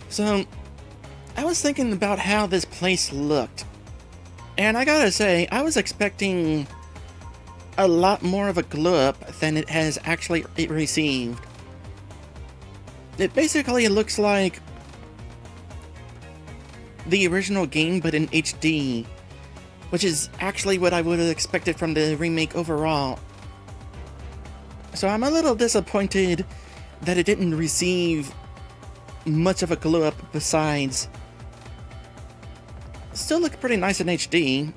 So, I was thinking about how this place looked. And I gotta say, I was expecting a lot more of a glow-up than it has actually received. It basically looks like the original game, but in HD, which is actually what I would have expected from the remake overall. So I'm a little disappointed that it didn't receive much of a glow-up besides. Still look pretty nice in HD.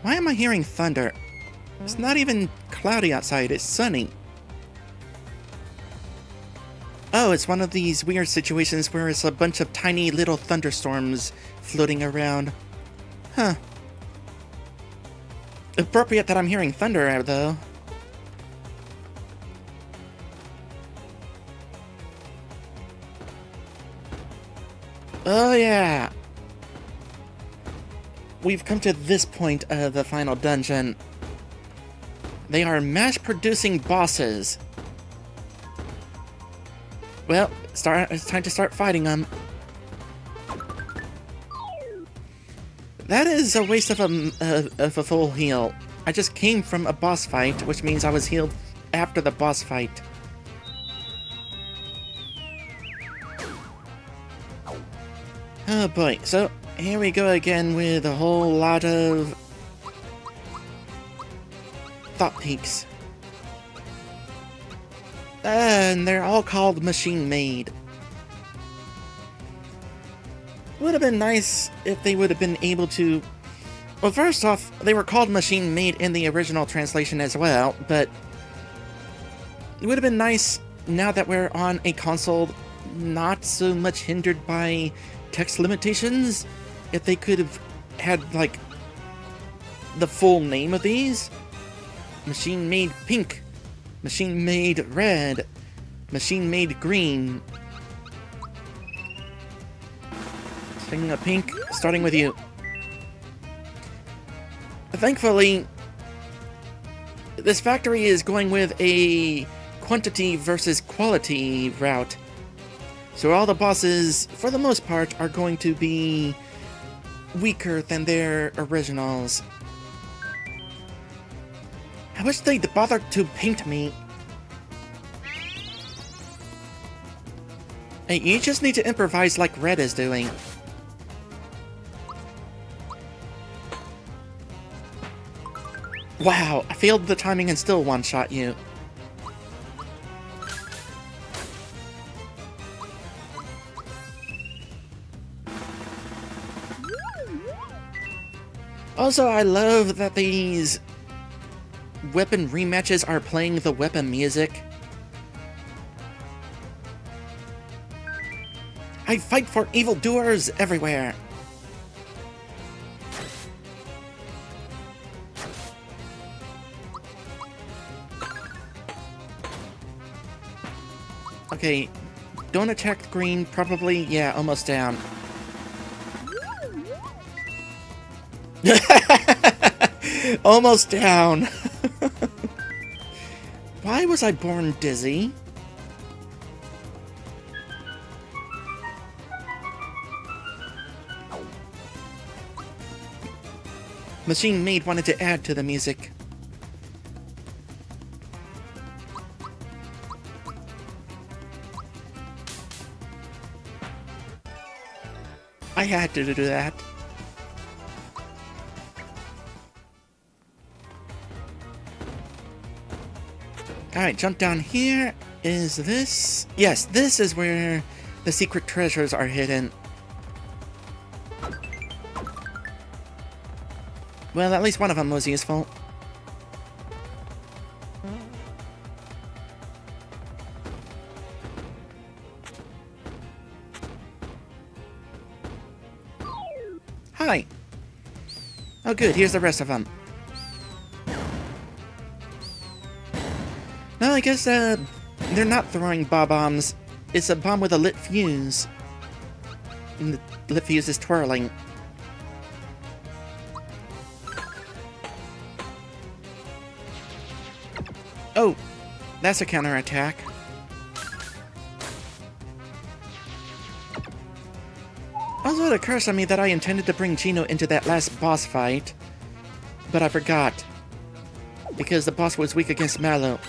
Why am I hearing thunder? It's not even cloudy outside, it's sunny. Oh, it's one of these weird situations where it's a bunch of tiny little thunderstorms floating around. Huh. Appropriate that I'm hearing thunder, though. Oh yeah! We've come to this point of the final dungeon. They are mass-producing bosses. Well, it's time to start fighting them. That is a waste of a full heal. I just came from a boss fight, which means I was healed after the boss fight. Oh boy, so here we go again with a whole lot of thought peaks. And they're all called machine-made. Would have been nice if they would have been able to... Well, first off, they were called machine-made in the original translation as well, but it would have been nice, now that we're on a console not so much hindered by text limitations, if they could have had, like, the full name of these. Machine-made pink. Machine-made red. Machine-made green. Speaking of pink, starting with you. Thankfully, this factory is going with a quantity versus quality route. So all the bosses, for the most part, are going to be weaker than their originals. I wish they'd bothered to paint me. Hey, you just need to improvise like Red is doing. Wow, I failed the timing and still one-shot you. Also, I love that these weapon rematches are playing the weapon music. I fight for evildoers everywhere! Okay, don't attack green, probably, yeah, almost down. Almost down! Why was I born dizzy? Machine Maid wanted to add to the music. I had to do that. Alright, jump down here. Is this? Yes, this is where the secret treasures are hidden. Well, at least one of them was useful. Hi! Oh good, here's the rest of them. No, I guess, they're not throwing bombs. It's a bomb with a lit fuse. And the lit fuse is twirling. Oh, that's a counterattack. Also, it occurs to me that I intended to bring Gino into that last boss fight, but I forgot. Because the boss was weak against Mallow.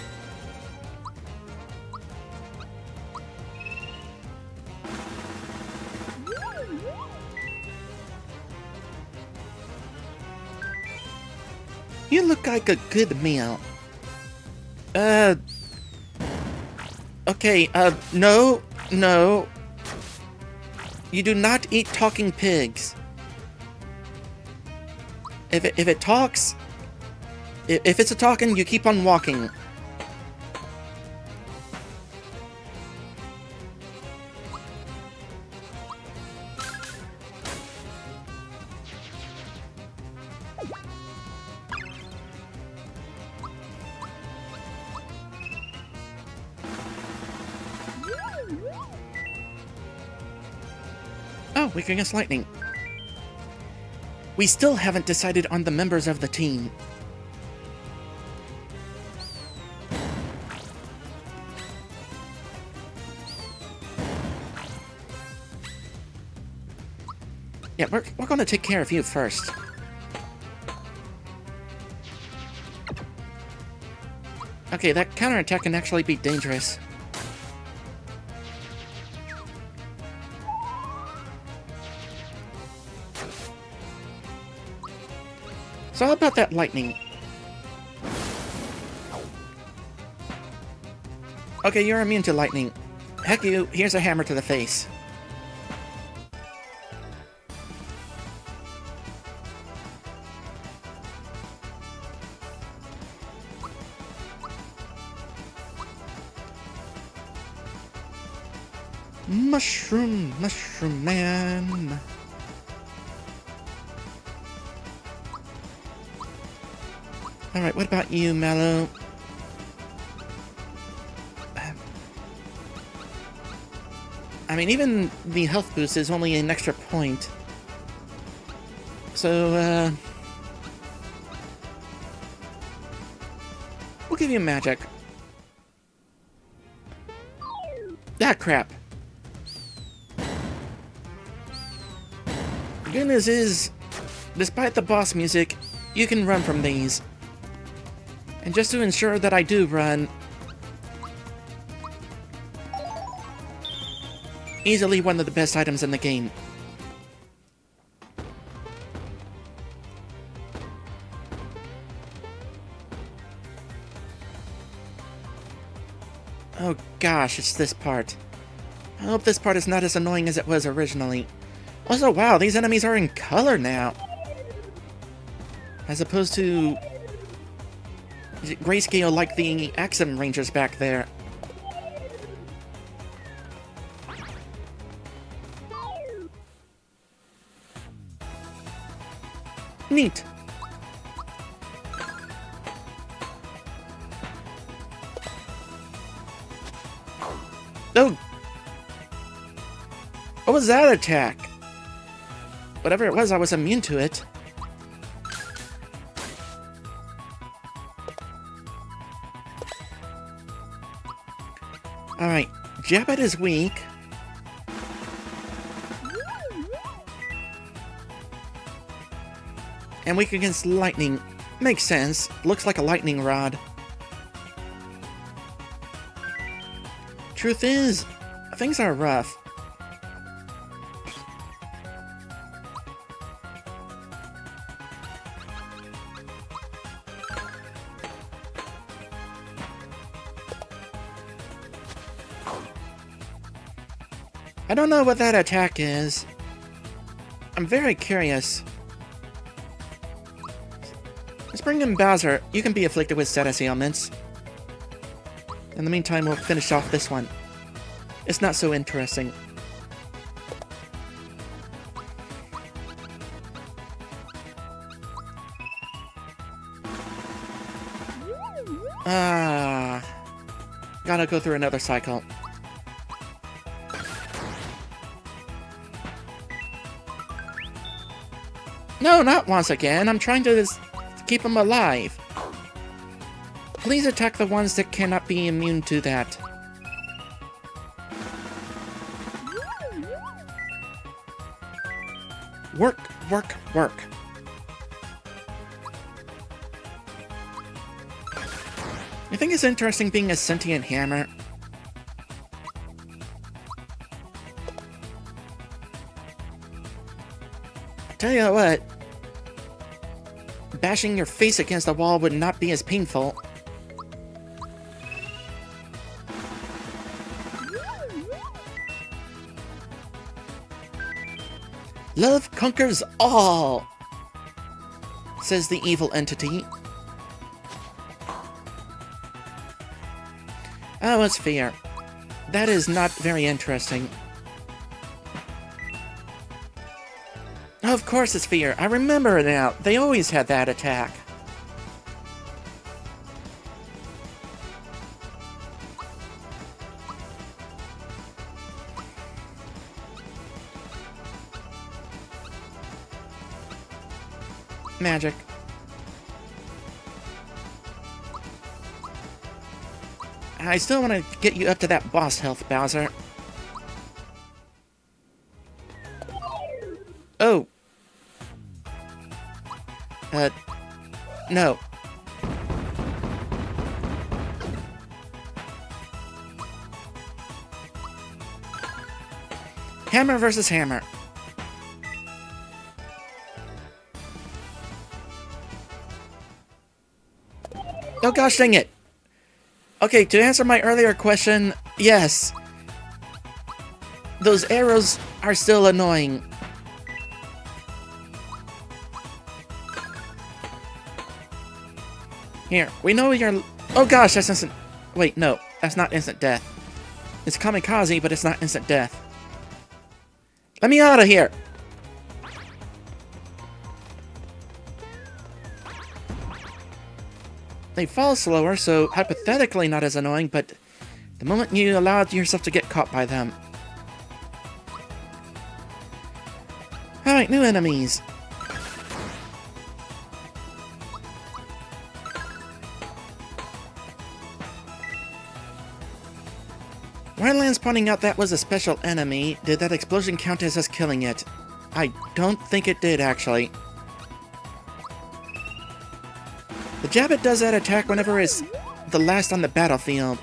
You look like a good meal. Okay, no. You do not eat talking pigs. If it talks... If it's a talking, you keep on walking. Oh, weak against lightning. We still haven't decided on the members of the team. Yeah, we're going to take care of you first. Okay, that counterattack can actually be dangerous. So how about that lightning? Okay, you're immune to lightning. Heck you, here's a hammer to the face. Mushroom man. Alright, what about you, Mallow? I mean, even the health boost is only an extra point. So, we'll give you magic. Ah, crap. The good news is, despite the boss music, you can run from these. And just to ensure that I do run, easily one of the best items in the game. Oh gosh, it's this part. I hope this part is not as annoying as it was originally. Also, wow, these enemies are in color now. As opposed to grayscale like the Axum Rangers back there. Neat. Oh! What was that attack? Whatever it was, I was immune to it. Alright, Jabbit is weak. And weak against lightning. Makes sense. Looks like a lightning rod. Truth is, things are rough. I don't know what that attack is. I'm very curious. Let's bring in Bowser. You can be afflicted with status ailments. In the meantime, we'll finish off this one. It's not so interesting. Gotta go through another cycle. No, not once again. I'm trying to keep him alive. Please attack the ones that cannot be immune to that. Work, work, work. I think it's interesting being a sentient hammer. Tell you what, bashing your face against the wall would not be as painful. Love conquers all, says the evil entity. Oh, it's fear. That is not very interesting. Of course it's fear. I remember it now. They always had that attack. Magic. I still want to get you up to that boss health, Bowser. Oh. No. Hammer versus hammer. Oh gosh dang it. Okay, to answer my earlier question, yes. Those arrows are still annoying. Here, we know you're... Oh gosh, that's instant... Wait, no, that's not instant death. It's kamikaze, but it's not instant death. Let me out of here! They fall slower, so hypothetically not as annoying, but the moment you allow yourself to get caught by them. Alright, new enemies. Wildland's pointing out that was a special enemy. Did that explosion count as us killing it? I don't think it did, actually. The Jabbit does that attack whenever it's the last on the battlefield.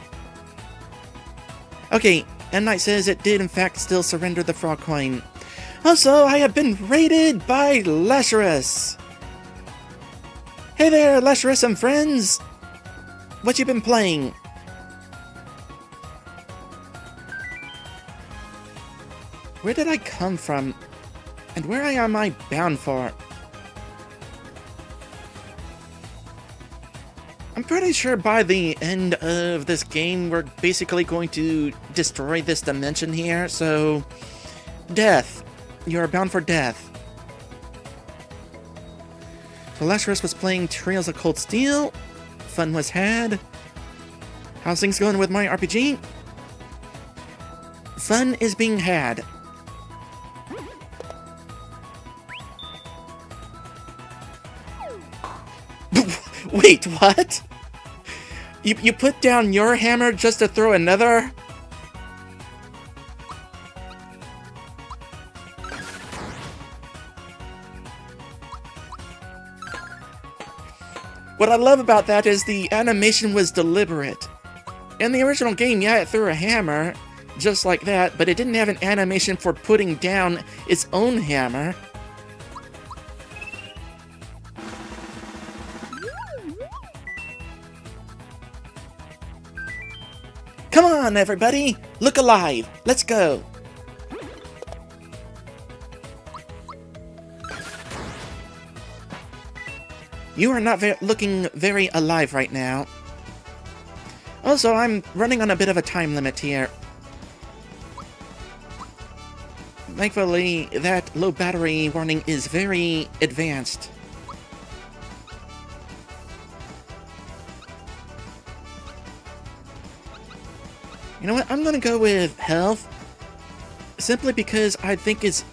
Okay, Endslate says it did in fact still surrender the frog coin. Also, I have been raided by Lazarus! Hey there, Lazarus and friends! What you been playing? Where did I come from? And where am I bound for? I'm pretty sure by the end of this game, we're basically going to destroy this dimension here, so... Death. You're bound for death. So Lazarus was playing Trails of Cold Steel. Fun was had. How's things going with my RPG? Fun is being had. Wait, what? You put down your hammer just to throw another? What I love about that is the animation was deliberate. In the original game, yeah, it threw a hammer, just like that, but it didn't have an animation for putting down its own hammer. Come on, everybody! Look alive! Let's go! You are not looking very alive right now. Also, I'm running on a bit of a time limit here. Thankfully, that low battery warning is very advanced. You know what? I'm gonna go with health. Simply because I think it's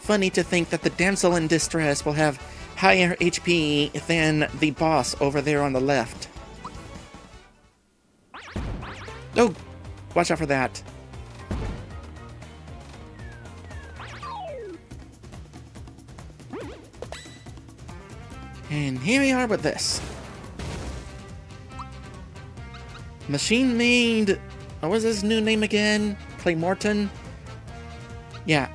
funny to think that the damsel in distress will have higher HP than the boss over there on the left. Oh, watch out for that. And here we are with this. Machine made... What was his new name again? Clay Morton? Yeah.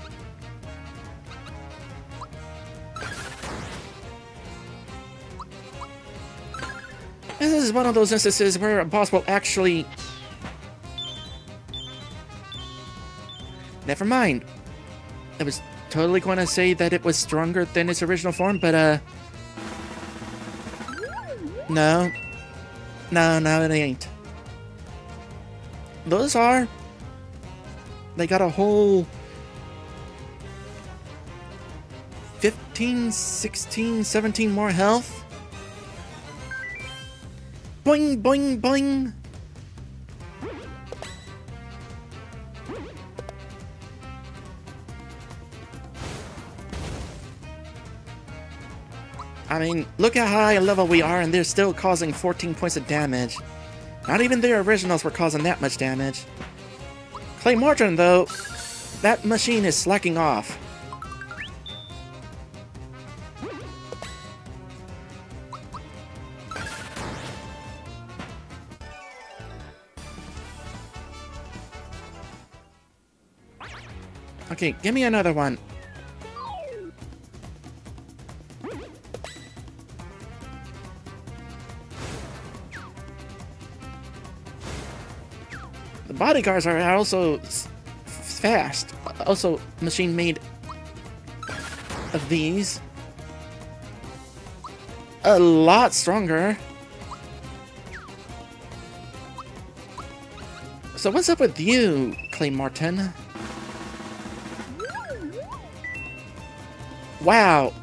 This is one of those instances where a boss will actually... Never mind. I was totally going to say that it was stronger than its original form, but, No. No, it ain't. Those are... They got a whole... 15, 16, 17 more health. Boing, boing, boing. I mean, look how high a level we are and they're still causing 14 points of damage. Not even their originals were causing that much damage. Clay Morton, though, that machine is slacking off. Okay, give me another one. The bodyguards are also fast. Also, machine made of these. A lot stronger. So what's up with you, Clay Martin? Wow.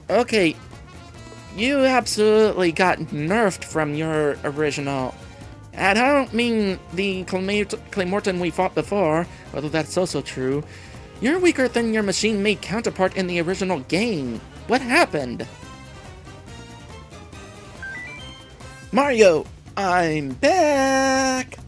Okay. You absolutely got nerfed from your original. And I don't mean the Clay Morton we fought before, although that's also true. You're weaker than your machine-made counterpart in the original game. What happened? Mario, I'm back!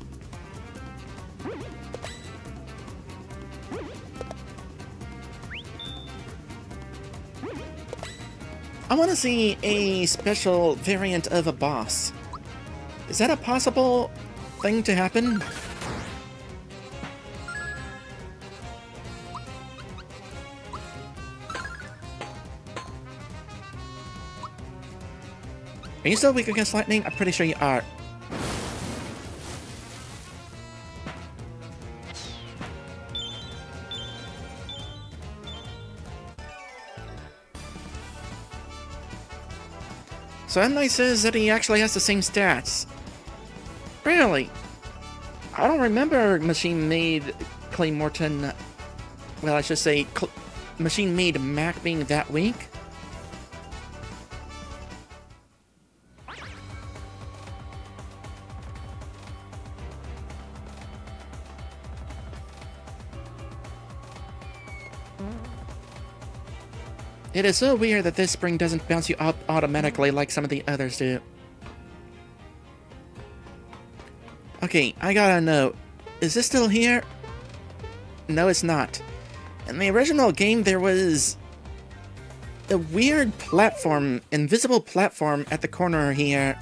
I want to see a special variant of a boss. Is that a possible thing to happen? Are you still weak against lightning? I'm pretty sure you are. So Endslate says that he actually has the same stats. Really? I don't remember machine-made Clay Morton... Well, I should say machine-made Mac being that weak. It is so weird that this spring doesn't bounce you up automatically like some of the others do. Okay, I gotta know. Is this still here? No, it's not. In the original game, there was a weird platform, invisible platform at the corner here.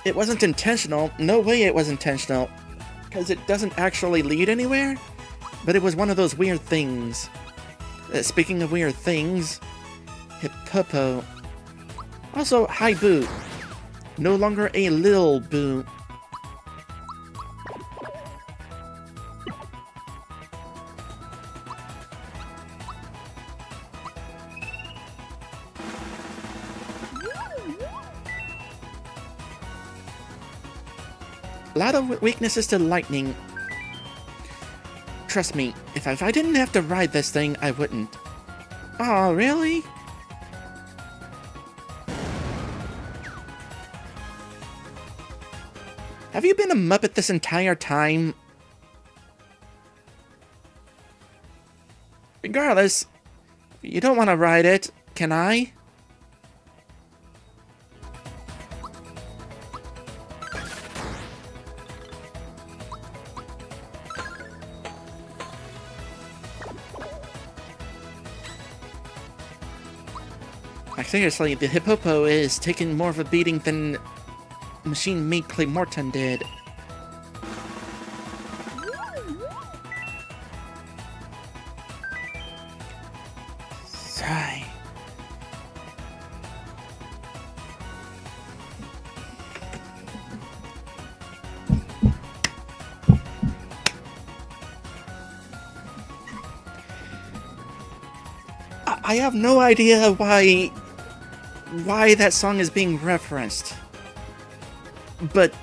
It wasn't intentional. No way it was intentional. Because it doesn't actually lead anywhere. But it was one of those weird things. Speaking of weird things, Hippopo. Also, hi Boo. No longer a lil Boo. A lot of weaknesses to lightning. Trust me, if I didn't have to ride this thing, I wouldn't. Oh, really? Have you been a Muppet this entire time? Regardless, if you don't want to ride it, can I? Like, seriously, the Hippopo is taking more of a beating than machine-made Clay Morton did. Sigh. I have no idea why that song is being referenced. But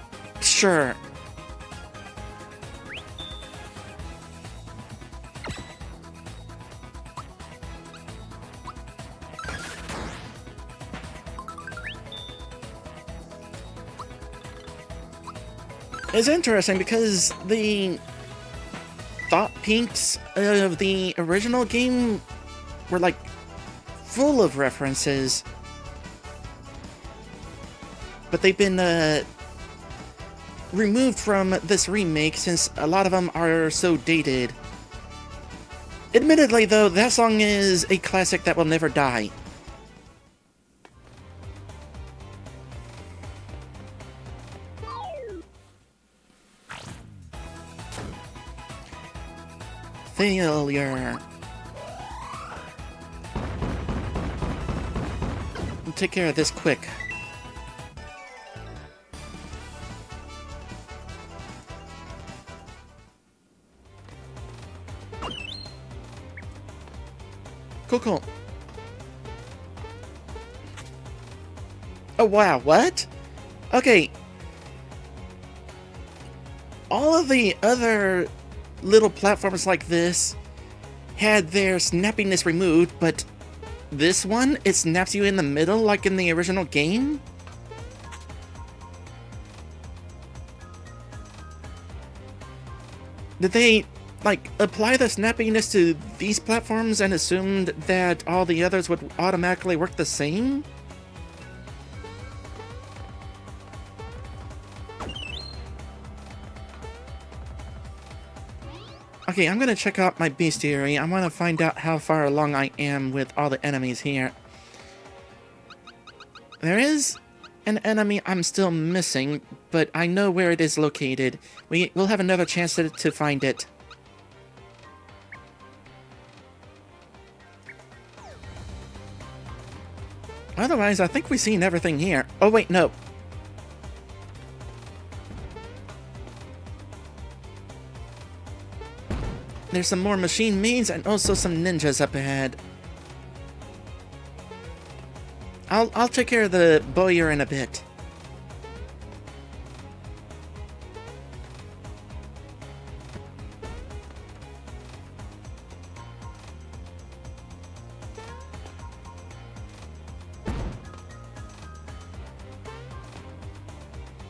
sure. It's interesting because the thought peaks of the original game were like full of references, but they've been removed from this remake since a lot of them are so dated. Admittedly, though, that song is a classic that will never die. Failure. We'll take care of this quick. Cool, cool. Oh, wow, what? Okay. All of the other little platforms like this had their snappiness removed, but this one, it snaps you in the middle like in the original game? Did they, like, apply the snappiness to these platforms and assumed that all the others would automatically work the same? Okay, I'm gonna check out my bestiary. I want to find out how far along I am with all the enemies here. There is an enemy I'm still missing, but I know where it is located. We'll have another chance to find it. Otherwise, I think we've seen everything here. Oh wait, no. There's some more machine maids and also some ninjas up ahead. I'll take care of the bowyer in a bit.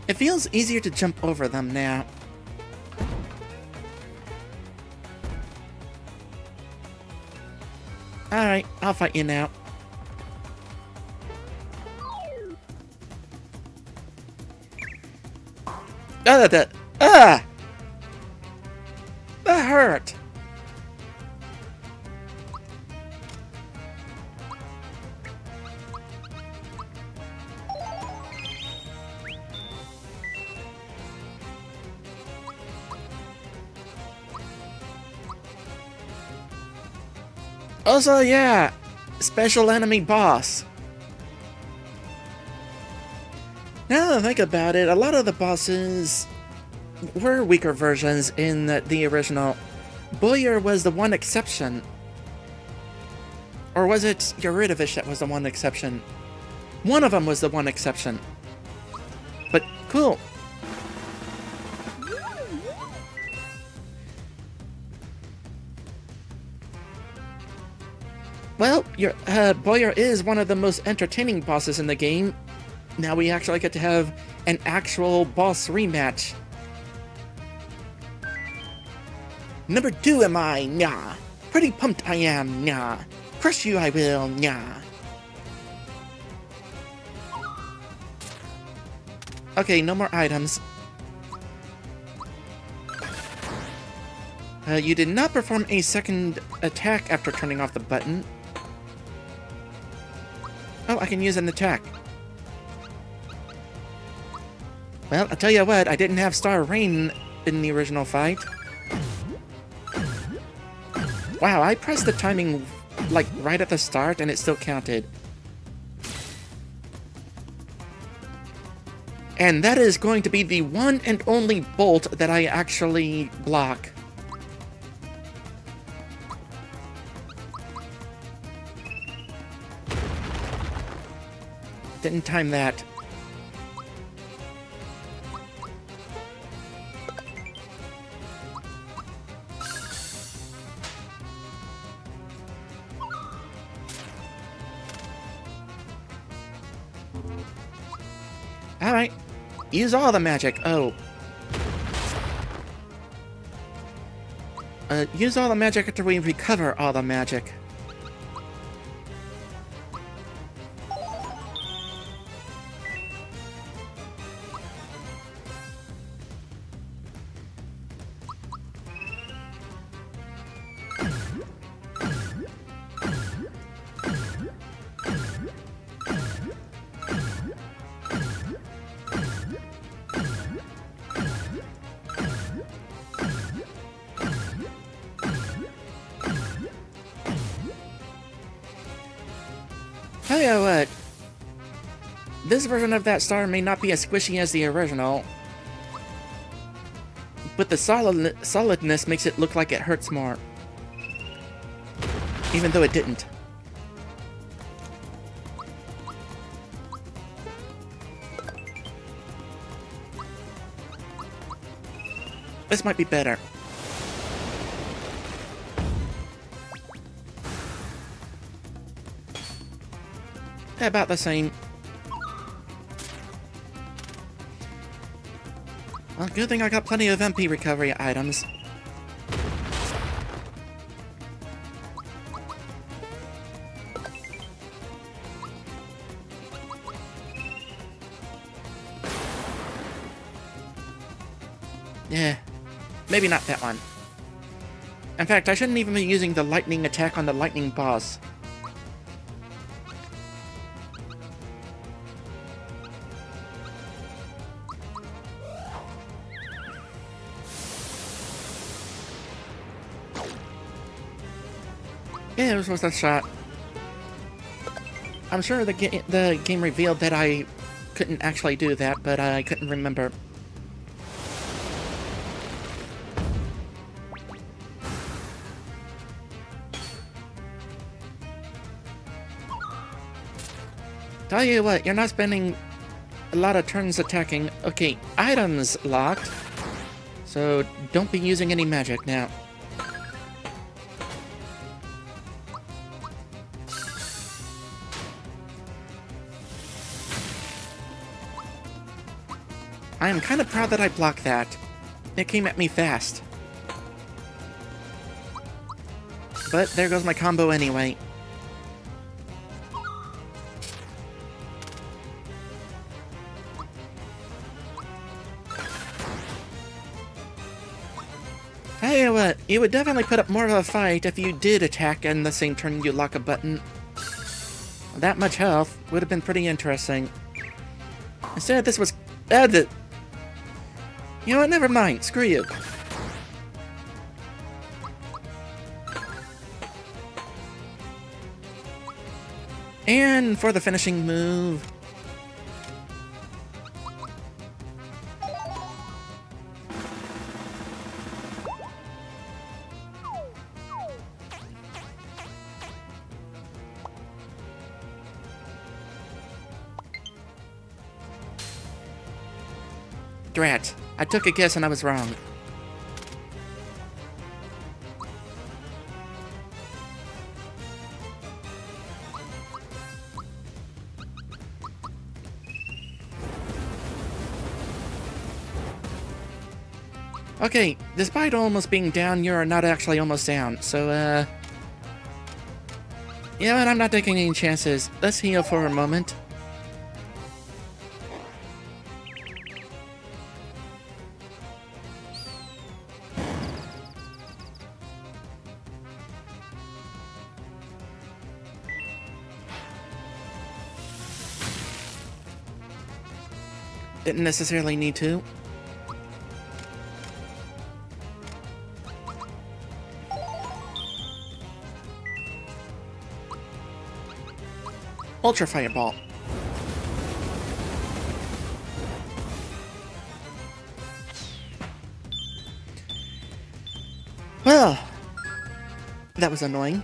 It feels easier to jump over them now. Alright, I'll fight you now. That hurt! Also, yeah, special enemy boss. Now that I think about it, a lot of the bosses were weaker versions in the original. Bowyer was the one exception. Or was it Eurydivish that was the one exception? One of them was the one exception. But cool. Well, Bowyer is one of the most entertaining bosses in the game. Now we actually get to have an actual boss rematch. Number 2 am I, nyah. Pretty pumped I am, nyah. Crush you I will, nyah. Okay, no more items. You did not perform a second attack after turning off the button. Oh, I can use an attack. Well, I'll tell you what, I didn't have Star Rain in the original fight. Wow, I pressed the timing, like, right at the start, and it still counted. And that is going to be the one and only bolt that I actually block. Didn't time that. Alright. Use all the magic. Oh. Use all the magic after we recover all the magic. Tell you what, this version of that star may not be as squishy as the original, but the solidness makes it look like it hurts more, even though it didn't. This might be better. About the same. Well, good thing I got plenty of MP recovery items. Yeah, maybe not that one. In fact, I shouldn't even be using the lightning attack on the lightning boss. Yeah, it was worth a shot. I'm sure the game revealed that I couldn't actually do that, but I couldn't remember. Tell you what, you're not spending a lot of turns attacking. Okay, items locked. So don't be using any magic now. I am kind of proud that I blocked that. It came at me fast. But there goes my combo anyway. Tell you what, you would definitely put up more of a fight if you did attack and the same turn you lock a button. That much health would have been pretty interesting. Instead, this was... You know what, never mind, screw you. And for the finishing move... Drat. I took a guess and I was wrong. Okay, despite almost being down, you're not actually almost down, so, you know what, I'm not taking any chances. Let's heal for a moment. Didn't necessarily need to. Ultra Fireball. Well, that was annoying.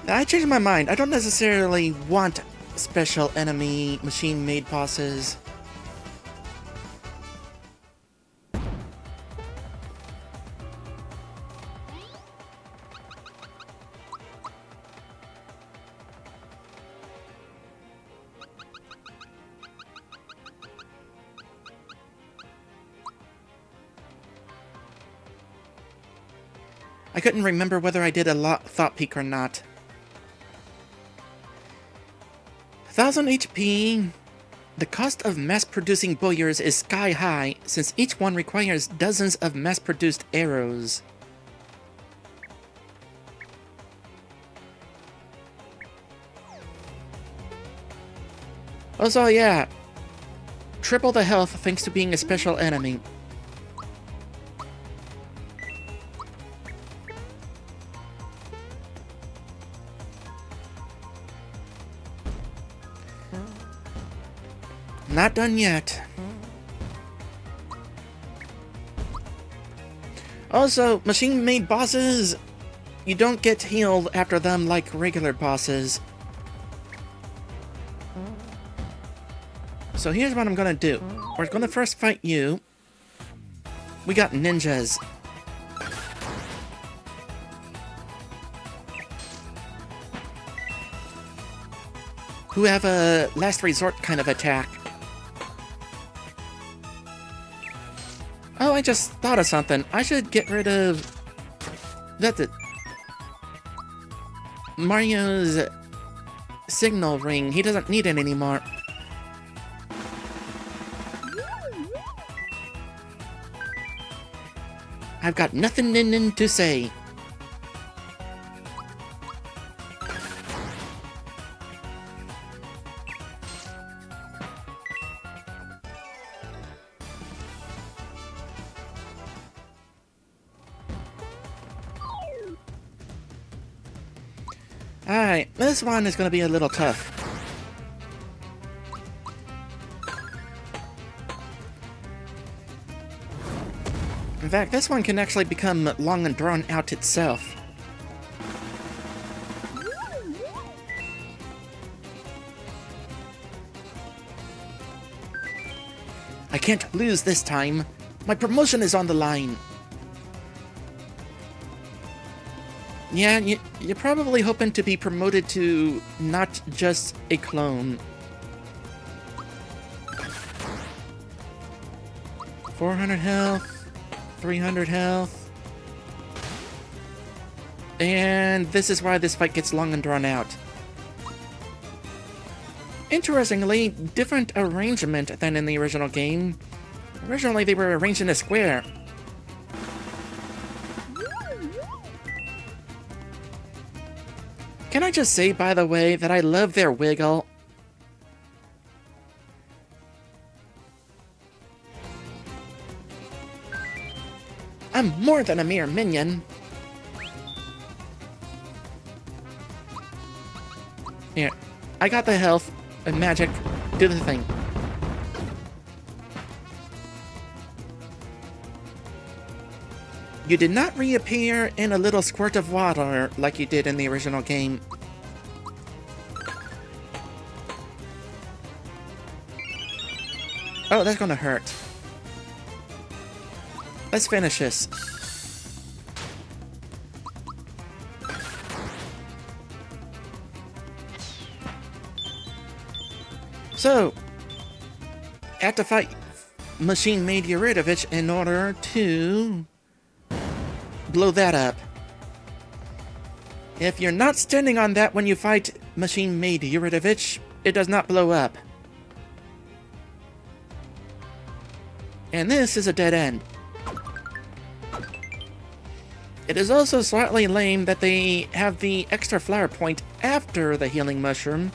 I changed my mind. I don't necessarily want special enemy machine-made bosses. I couldn't remember whether I did a thought peek or not. 1000 HP. The cost of mass-producing bowlers is sky high, since each one requires dozens of mass-produced arrows. Also, yeah, triple the health thanks to being a special enemy. Not done yet. Also, machine-made bosses, you don't get healed after them like regular bosses. So here's what I'm gonna do. We're gonna first fight you. We got ninjas. Who have a last resort kind of attack. Oh, I just thought of something. I should get rid of... That's it. Mario's signal ring. He doesn't need it anymore. I've got nothing to say. Alright, this one is going to be a little tough. In fact, this one can actually become long and drawn out itself. I can't lose this time. My promotion is on the line. Yeah, you're probably hoping to be promoted to not just a clone. 400 health, 300 health. And this is why this fight gets long and drawn out. Interestingly, different arrangement than in the original game. Originally, they were arranged in a square. Can I just say, by the way, that I love their wiggle? I'm more than a mere minion. Here, I got the health and magic. Do the thing. You did not reappear in a little squirt of water like you did in the original game. Oh, that's gonna hurt. Let's finish this. So, I have to fight Machine-Made Yuridovich in order to blow that up. If you're not standing on that when you fight Machine-Made Yuridovich, it does not blow up. And this is a dead end. It is also slightly lame that they have the extra flower point after the healing mushroom,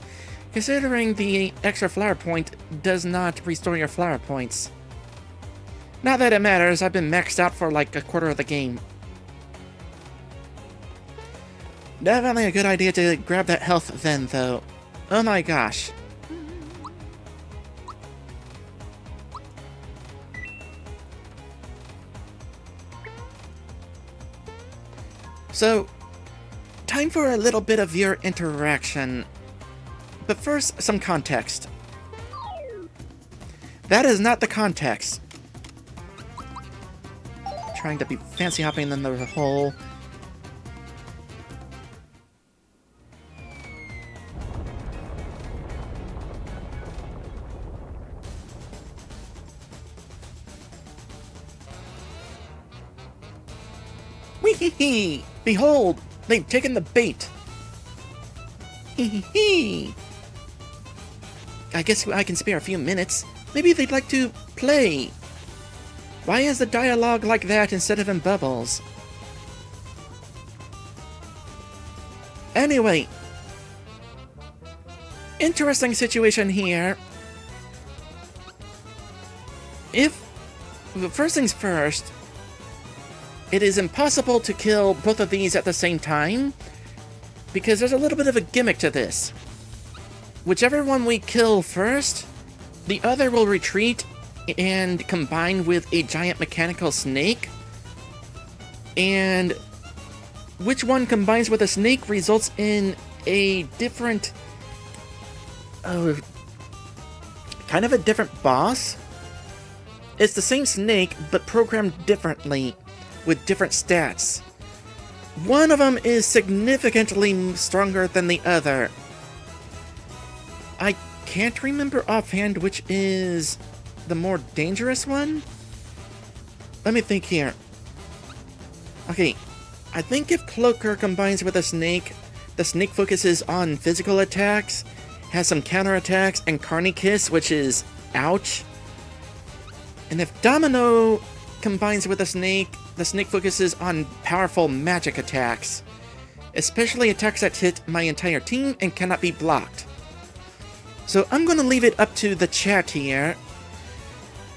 Considering the extra flower point does not restore your flower points. Not that it matters, I've been maxed out for like a quarter of the game. Definitely a good idea to grab that health then, though. Oh my gosh. So, time for a little bit of your interaction. But first, some context. That is not the context. Trying to be fancy hopping in the hole. Wee-hee-hee! Behold! They've taken the bait! Hee-hee-hee! I guess I can spare a few minutes. Maybe they'd like to play. Why is the dialogue like that instead of in bubbles? Anyway. Interesting situation here. First things first, it is impossible to kill both of these at the same time, because there's a little bit of a gimmick to this. Whichever one we kill first, the other will retreat and combine with a giant mechanical snake. And which one combines with a snake results in a different... kind of a different boss. It's the same snake, but programmed differently, with different stats. One of them is significantly stronger than the other. I can't remember offhand which is the more dangerous one. Let me think here. Okay, I think if Cloaker combines with a snake, the snake focuses on physical attacks, has some counterattacks, and Carny Kiss, which is ouch. And if Domino combines with a snake, the snake focuses on powerful magic attacks, especially attacks that hit my entire team and cannot be blocked. So I'm gonna leave it up to the chat here.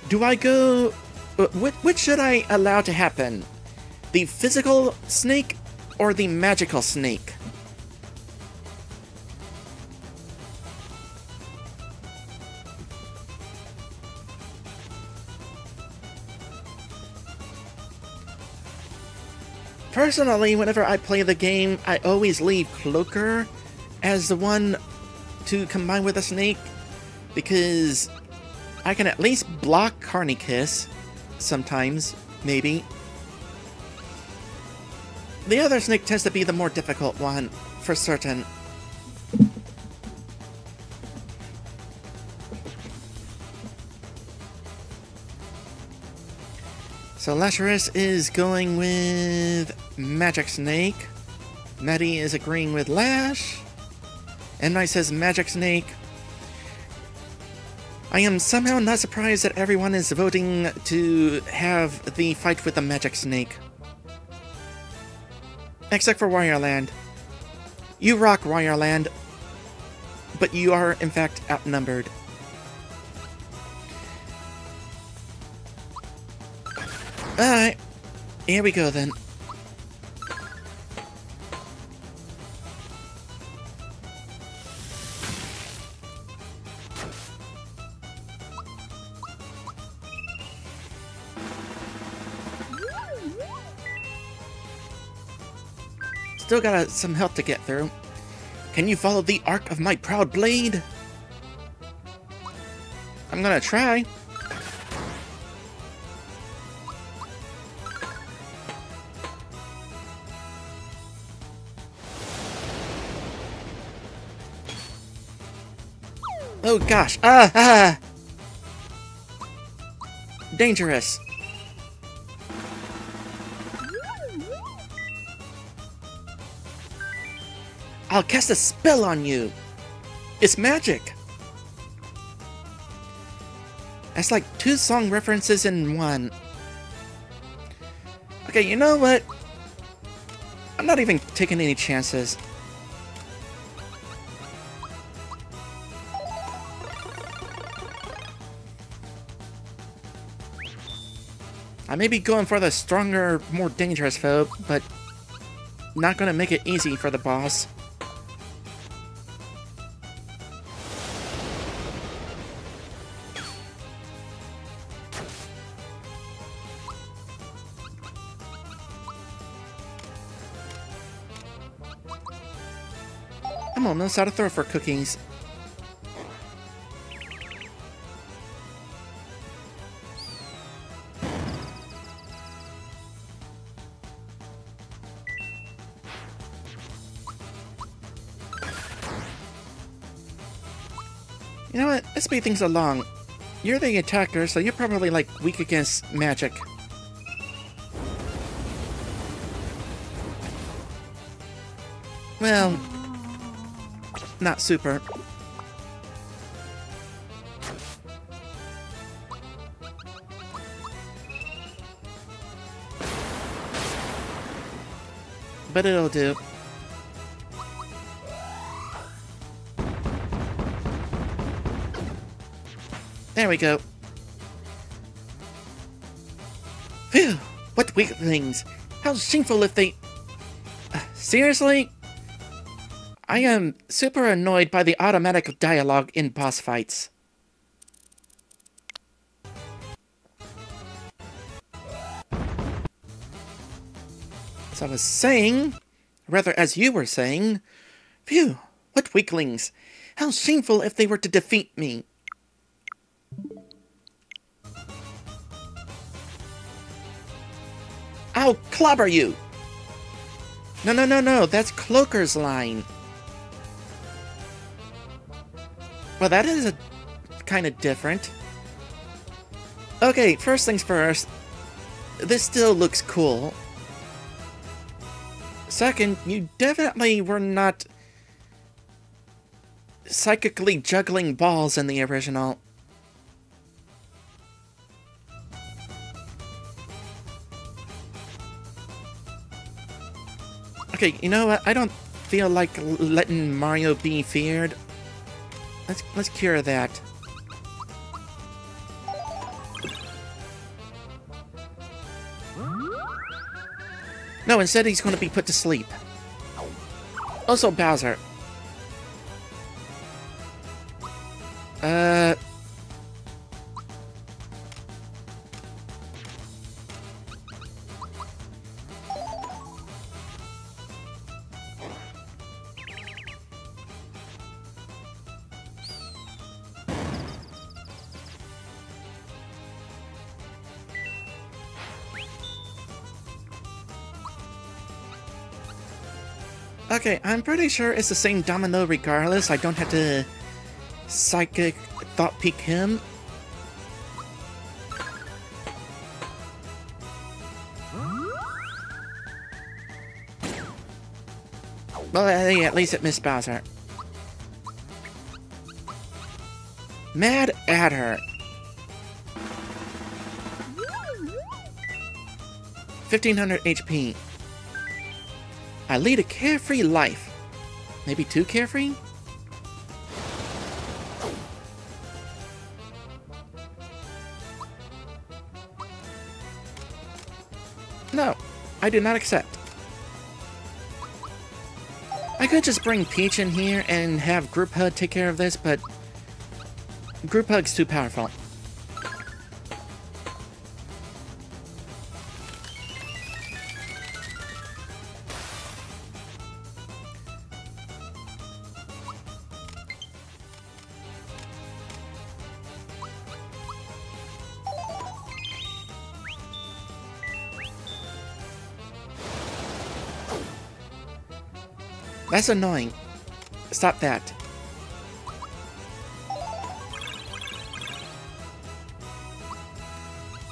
Do I go... which should I allow to happen? The physical snake or the magical snake? Personally, whenever I play the game, I always leave Cloaker as the one to combine with a snake, because I can at least block Carny Kiss sometimes, maybe. The other snake tends to be the more difficult one, for certain. So Lazarus is going with Magic Snake. Maddie is agreeing with Lash. M. Night says Magic Snake. I am somehow not surprised that everyone is voting to have the fight with the Magic Snake. Except for Warrior Land. You rock, Warrior Land. But you are, in fact, outnumbered. Alright. Here we go, then. Still got some health to get through. Can you follow the arc of my proud blade? I'm gonna try. Oh gosh. Dangerous. I'll cast a spell on you. It's magic. That's like 2 song references in one. Okay, you know what? I'm not even taking any chances. I may be going for the stronger, more dangerous foe, but not gonna make it easy for the boss. I'm almost out of throw for cookies. You know what? Let's speed things along. You're the attacker, so you're probably, like, weak against magic. Well, not super. But it'll do. There we go. Phew! What weaklings! How shameful if they... seriously? I am super annoyed by the automatic dialogue in boss fights. As I was saying, rather as you were saying, phew! What weaklings! How shameful if they were to defeat me! I'll clobber you! No, that's Cloaker's line. Well, that is a kind of different. Okay, first things first. This still looks cool. Second, you definitely were not psychically juggling balls in the original. Okay, you know what? I don't feel like letting Mario be feared. Let's cure that. No, instead he's going to be put to sleep. Also, Bowser. Okay, I'm pretty sure it's the same domino regardless. I don't have to psychic thought peek him. Well, hey, at least it missed Bowser. Mad Adder. 1500 HP. I lead a carefree life. Maybe too carefree? No, I do not accept. I could just bring Peach in here and have Group Hug take care of this, but Group Hug's too powerful. That's annoying. Stop that.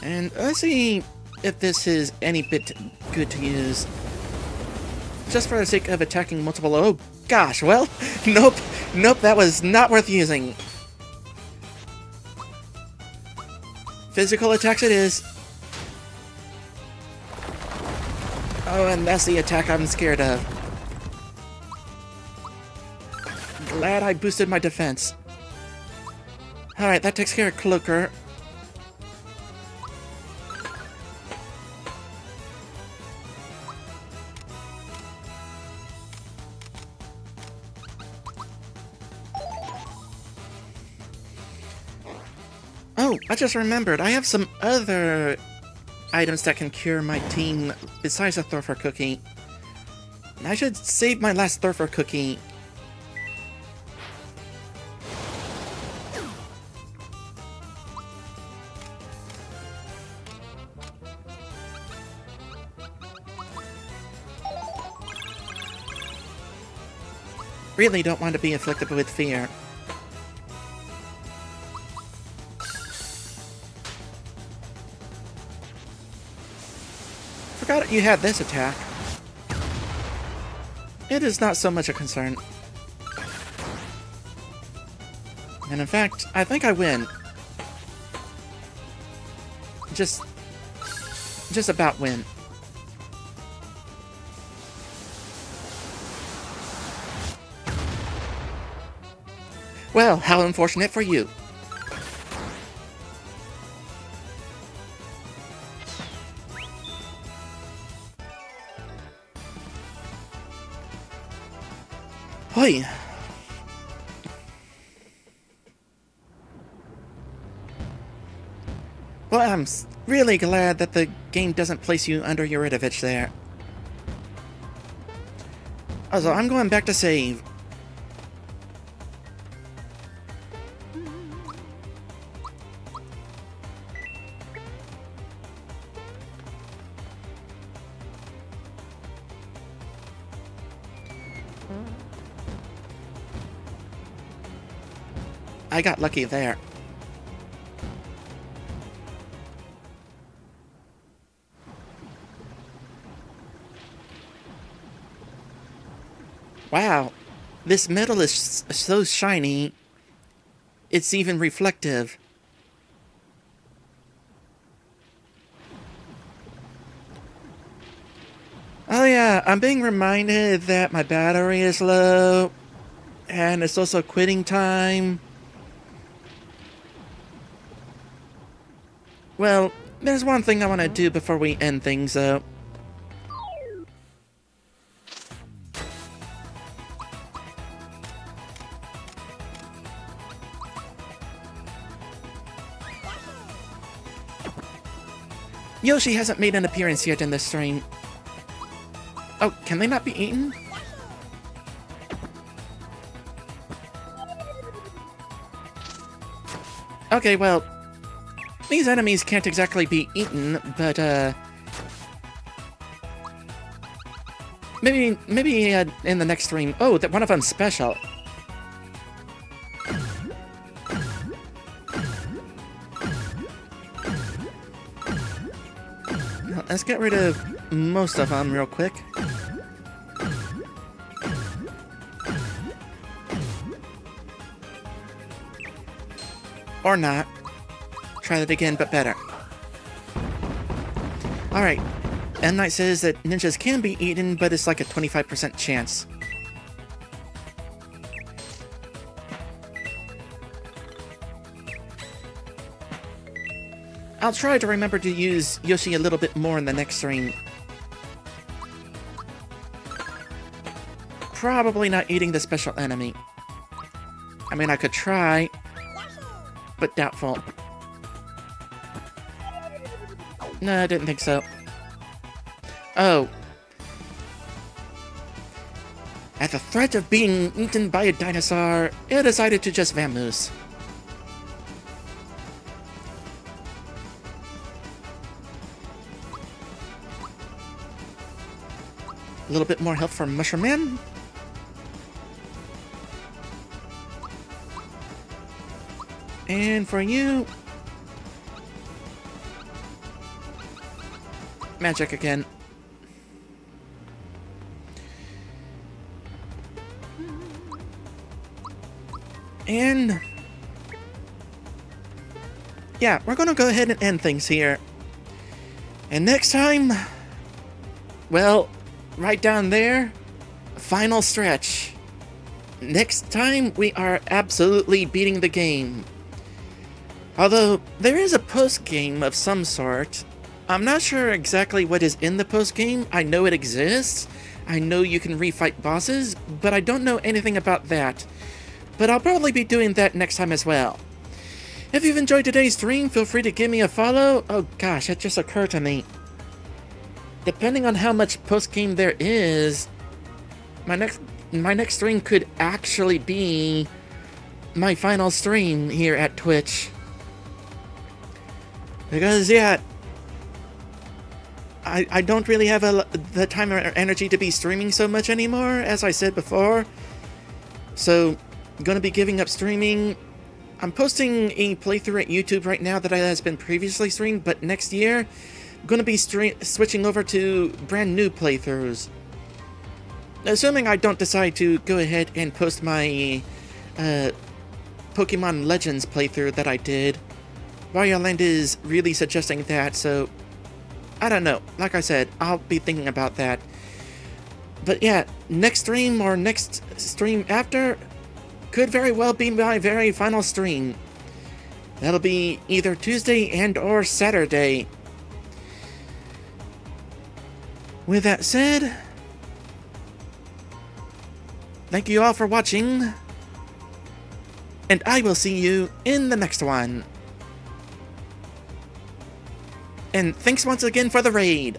And let's see if this is any bit good to use. Just for the sake of attacking multiple... Oh gosh, well, nope, that was not worth using. Physical attacks it is. Oh, and that's the attack I'm scared of. Glad I boosted my defense. Alright, that takes care of Cloaker. Oh, I just remembered. I have some other items that can cure my team besides a Thorfer cookie. I should save my last Thorfer cookie. Really don't want to be afflicted with fear. Forgot you had this attack. It is not so much a concern. And in fact, I think I win. Just about win. Well, how unfortunate for you. Hoi. Well, I'm really glad that the game doesn't place you under Yuridovich there. Also, I'm going back to save. I got lucky there. Wow, this metal is so shiny, it's even reflective. Oh yeah, I'm being reminded that my battery is low, and it's also quitting time. Well, there's one thing I want to do before we end things, though. Yoshi hasn't made an appearance yet in this stream. Oh, can they not be eaten? Okay, well, these enemies can't exactly be eaten, but, maybe in the next stream. Oh, that one of them's special. Let's get rid of most of them real quick. Or not. Try that again, but better. Alright. M. Night says that ninjas can be eaten, but it's like a 25% chance. I'll try to remember to use Yoshi a little bit more in the next stream. Probably not eating the special enemy. I mean, I could try, but doubtful. No, I didn't think so. Oh. At the threat of being eaten by a dinosaur, it decided to just vamoose. A little bit more help from Mushroom Man. And for you... magic again. And... yeah, we're gonna go ahead and end things here. And next time... well... right down there, final stretch. Next time, we are absolutely beating the game. Although, there is a post-game of some sort. I'm not sure exactly what is in the post-game. I know it exists. I know you can refight bosses, but I don't know anything about that. But I'll probably be doing that next time as well. If you've enjoyed today's stream, feel free to give me a follow. Oh gosh, that just occurred to me. Depending on how much post-game there is, my next stream could actually be my final stream here at Twitch. Because, yeah, I don't really have the time or energy to be streaming so much anymore, as I said before. So, I'm going to be giving up streaming. I'm posting a playthrough at YouTube right now that has been previously streamed, but next year, I'm going to be switching over to brand new playthroughs. Assuming I don't decide to go ahead and post my Pokemon Legends playthrough that I did. Wario Land is really suggesting that, so I don't know. Like I said, I'll be thinking about that. But yeah, next stream or next stream after could very well be my very final stream. That'll be either Tuesday and or Saturday. With that said, thank you all for watching, and I will see you in the next one. And thanks once again for the raid.